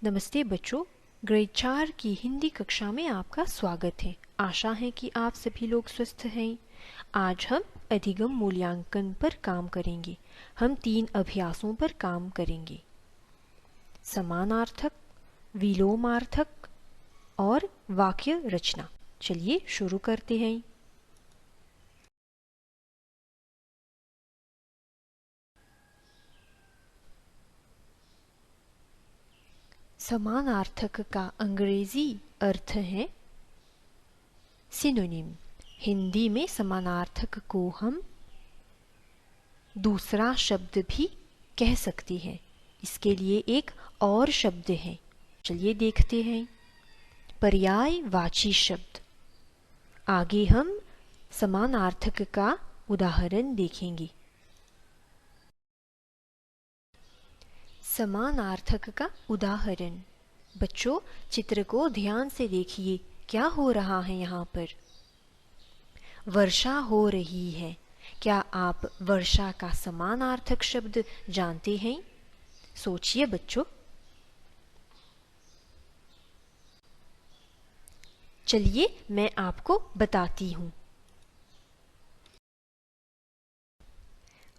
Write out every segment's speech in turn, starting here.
नमस्ते बच्चों, ग्रेड 4 की हिंदी कक्षा में आपका स्वागत है। आशा है कि आप सभी लोग स्वस्थ हैं। आज हम अधिगम मूल्यांकन पर काम करेंगे। हम 3 अभ्यासों पर काम करेंगे: समानार्थक, विलोमार्थक और वाक्य रचना। चलिए शुरू करते हैं। समानार्थक का अंग्रेजी अर्थ है सिनोनिम। हिंदी में समानार्थक को हम दूसरा शब्द भी कह सकते हैं। इसके लिए एक और शब्द है, चलिए देखते हैं। पर्यायवाची शब्द। आगे हम समानार्थक का उदाहरण देखेंगे। समानार्थक का उदाहरण। बच्चों, चित्र को ध्यान से देखिए, क्या हो रहा है यहाँ पर? वर्षा हो रही है। क्या आप वर्षा का समानार्थक शब्द जानते हैं? सोचिए बच्चों। चलिए मैं आपको बताती हूँ।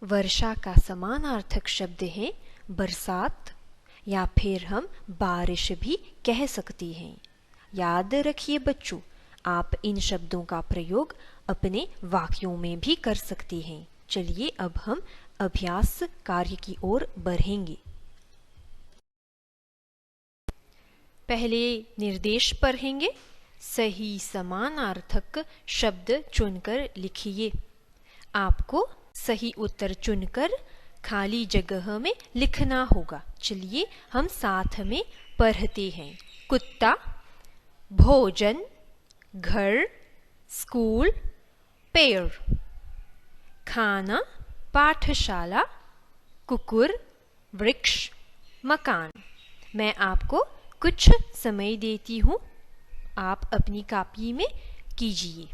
वर्षा का समानार्थक शब्द है बरसात, या फिर हम बारिश भी कह सकते हैं। याद रखिए बच्चों, आप इन शब्दों का प्रयोग अपने वाक्यों में भी कर सकते हैं। चलिए अब हम अभ्यास कार्य की ओर बढ़ेंगे। पहले निर्देश पढ़ेंगे। सही समानार्थक शब्द चुनकर लिखिए। आपको सही उत्तर चुनकर खाली जगह में लिखना होगा। चलिए हम साथ में पढ़ते हैं। कुत्ता, भोजन, घर, स्कूल, पेड़, खाना, पाठशाला, कुकुर, वृक्ष, मकान। मैं आपको कुछ समय देती हूँ, आप अपनी कॉपी में कीजिए।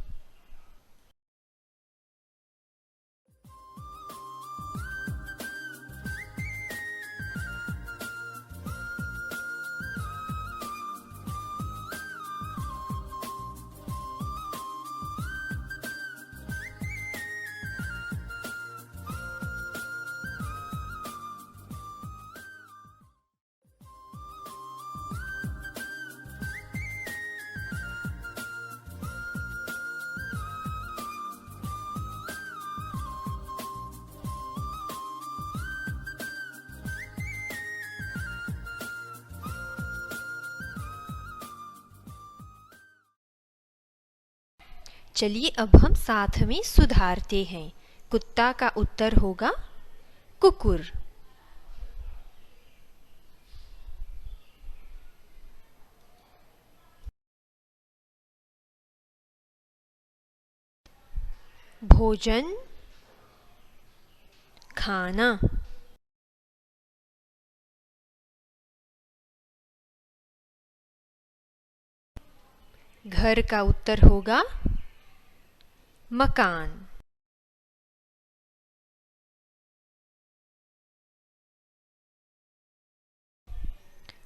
चलिए अब हम साथ में सुधारते हैं। कुत्ता का उत्तर होगा कुकुर। भोजन, खाना। घर का उत्तर होगा मकान।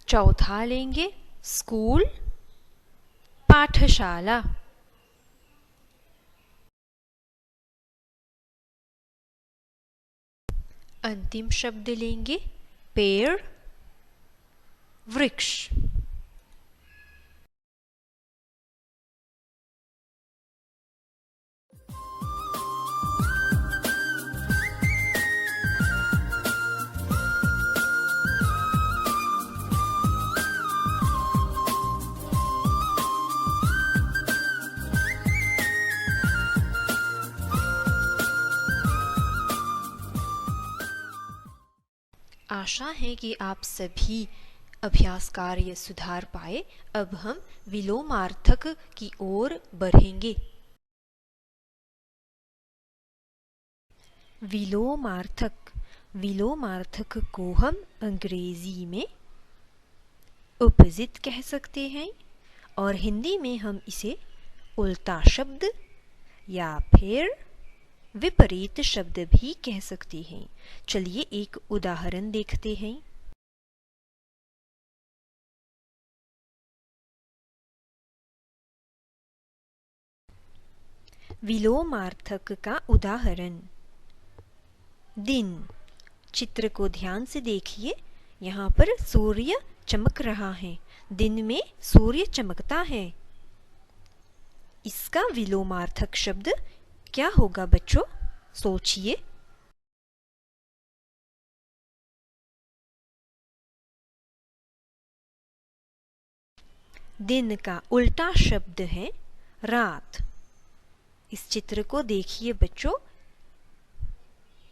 चौथा लेंगे स्कूल, पाठशाला। अंतिम शब्द लेंगे पेड़, वृक्ष। आशा है कि आप सभी अभ्यास कार्य सुधार पाए। अब हम विलोमार्थक की ओर बढ़ेंगे। विलोमार्थक। विलोमार्थक को हम अंग्रेजी में अपोजिट कह सकते हैं और हिंदी में हम इसे उल्टा शब्द या फिर विपरीत शब्द भी कह सकते हैं। चलिए एक उदाहरण देखते हैं। विलोमार्थक का उदाहरण। दिन। चित्र को ध्यान से देखिए, यहाँ पर सूर्य चमक रहा है। दिन में सूर्य चमकता है। इसका विलोमार्थक शब्द क्या होगा बच्चों? सोचिए। दिन का उल्टा शब्द है रात। इस चित्र को देखिए बच्चों,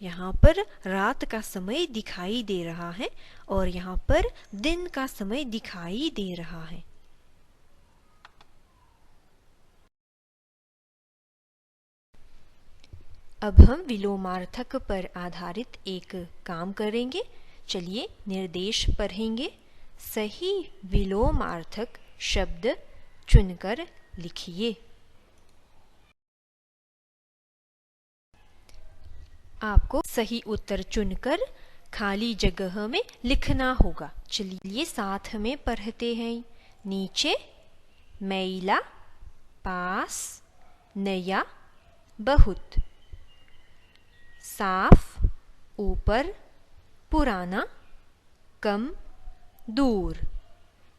यहाँ पर रात का समय दिखाई दे रहा है और यहाँ पर दिन का समय दिखाई दे रहा है। अब हम विलोमार्थक पर आधारित एक काम करेंगे। चलिए निर्देश पढ़ेंगे। सही विलोमार्थक शब्द चुनकर लिखिए। आपको सही उत्तर चुनकर खाली जगह में लिखना होगा। चलिए साथ में पढ़ते हैं। नीचे मैला, पास, नया, बहुत। साफ, ऊपर, पुराना, कम, दूर।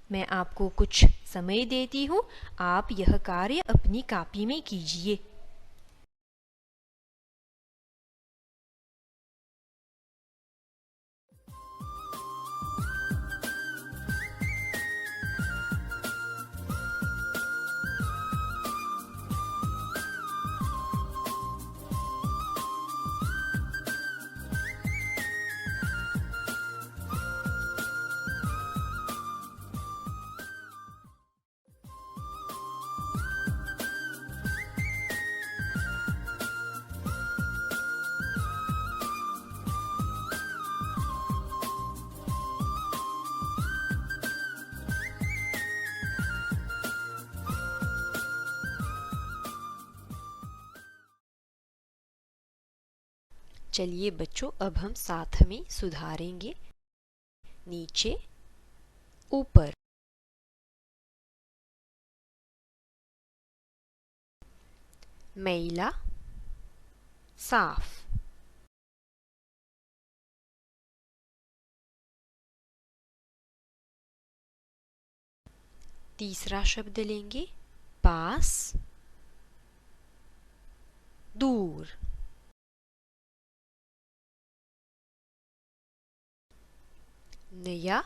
मैं आपको कुछ समय देती हूँ, आप यह कार्य अपनी कॉपी में कीजिए। चलिए बच्चों, अब हम साथ में सुधारेंगे। नीचे, ऊपर, मैला, साफ, तीसरा शब्द लेंगे पास, दूर, नया,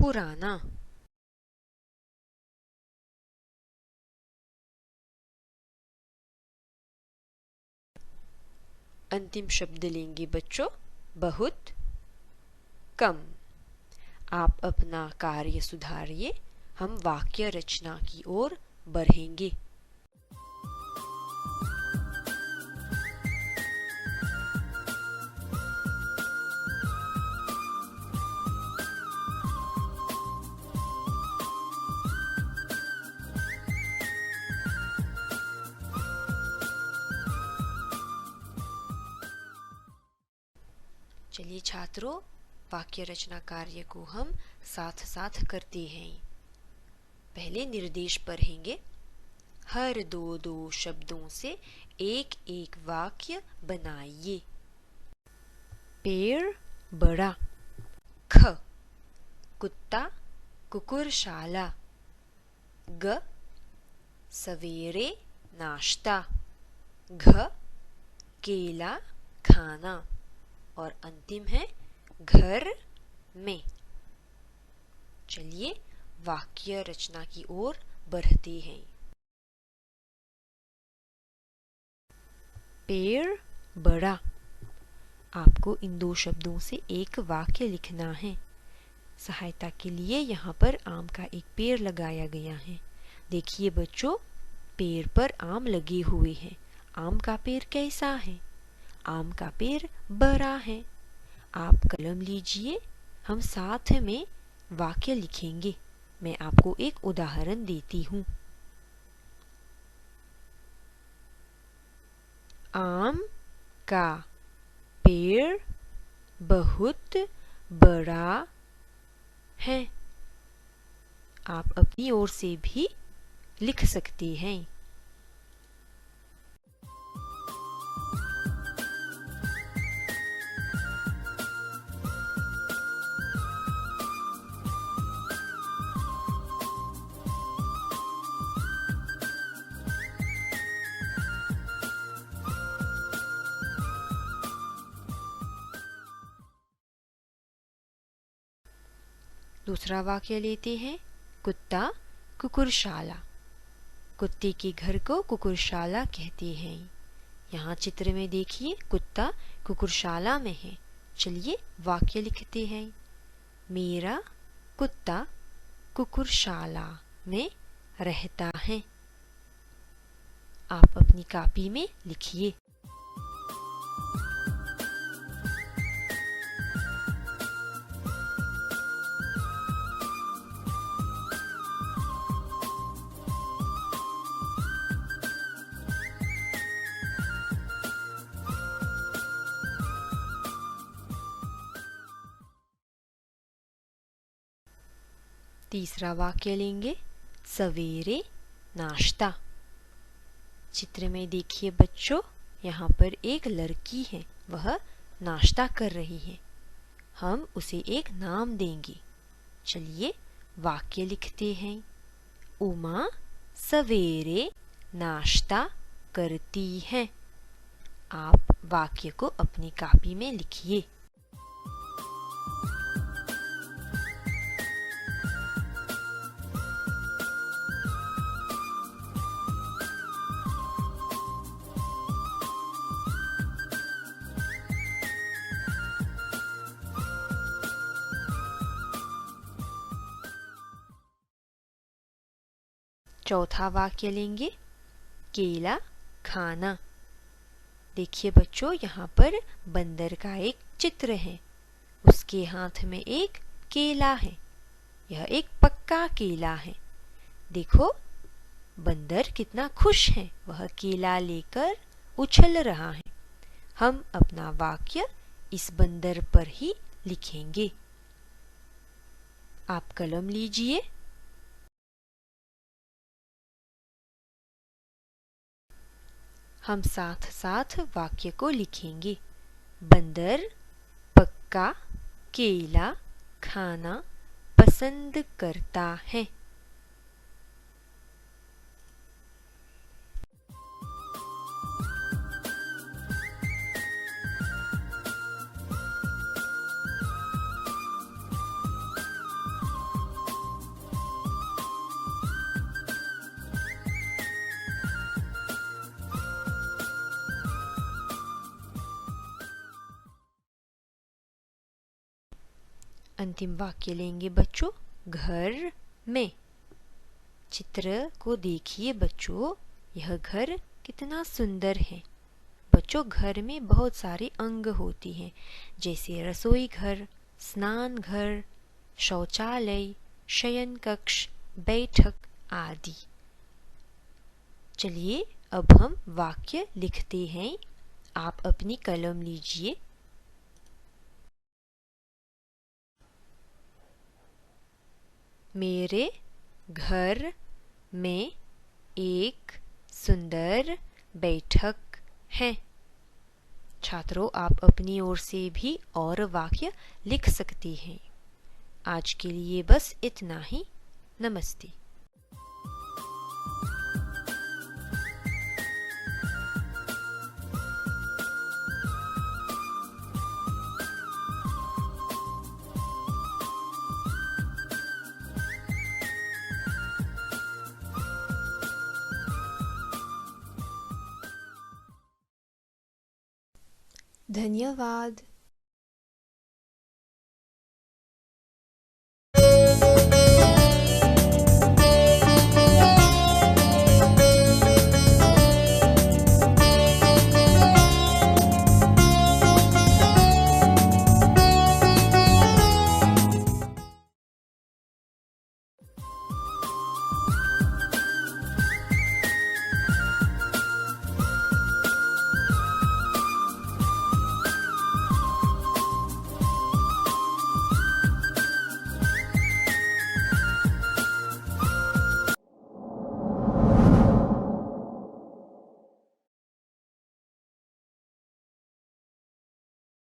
पुराना, अंतिम शब्द लेंगे बच्चों बहुत, कम। आप अपना कार्य सुधारिए, हम वाक्य रचना की ओर बढ़ेंगे। चलिए छात्रों, वाक्य रचना कार्य को हम साथ साथ करते हैं। पहले निर्देश पढ़ेंगे। हर दो शब्दों से एक एक वाक्य बनाइए। पेड़ बड़ा, ख कुत्ता कुकुरशाला, ग सवेरे नाश्ता, घ केला खाना और अंतिम है घर में। चलिए वाक्य रचना की ओर बढ़ते हैं। पेड़ बड़ा। आपको इन दो शब्दों से एक वाक्य लिखना है। सहायता के लिए यहाँ पर आम का एक पेड़ लगाया गया है। देखिए बच्चों, पेड़ पर आम लगे हुए हैं। आम का पेड़ कैसा है? आम का पेड़ बड़ा है। आप कलम लीजिए, हम साथ में वाक्य लिखेंगे। मैं आपको एक उदाहरण देती हूँ। आम का पेड़ बहुत बड़ा है। आप अपनी ओर से भी लिख सकते हैं। दूसरा वाक्य लेते हैं, कुत्ता कुकुरशाला। कुत्ते के घर को कुकुरशाला कहते हैं। यहाँ चित्र में देखिए कुत्ता कुकुरशाला में है। चलिए वाक्य लिखते हैं। मेरा कुत्ता कुकुरशाला में रहता है। आप अपनी कॉपी में लिखिए। तीसरा वाक्य लेंगे, सवेरे नाश्ता। चित्र में देखिए बच्चों, यहाँ पर एक लड़की है, वह नाश्ता कर रही है। हम उसे एक नाम देंगे। चलिए वाक्य लिखते हैं। उमा सवेरे नाश्ता करती है। आप वाक्य को अपनी कॉपी में लिखिए। चौथा वाक्य लेंगे, केला खाना। देखिए बच्चों, यहाँ पर बंदर का एक चित्र है। उसके हाथ में एक केला है। यह एक पक्का केला है। देखो बंदर कितना खुश है, वह केला लेकर उछल रहा है। हम अपना वाक्य इस बंदर पर ही लिखेंगे। आप कलम लीजिए। हम साथ साथ वाक्य को लिखेंगे। बंदर पक्का केला खाना पसंद करता है। अंतिम वाक्य लेंगे बच्चों, घर में। चित्र को देखिए बच्चों, यह घर कितना सुंदर है। बच्चों घर में बहुत सारे अंग होती हैं, जैसे रसोई घर, स्नान घर, शौचालय, शयन कक्ष, बैठक आदि। चलिए अब हम वाक्य लिखते हैं। आप अपनी कलम लीजिए। मेरे घर में एक सुंदर बैठक है। छात्रों, आप अपनी ओर से भी और वाक्य लिख सकते हैं। आज के लिए बस इतना ही। नमस्ते। धन्यवाद।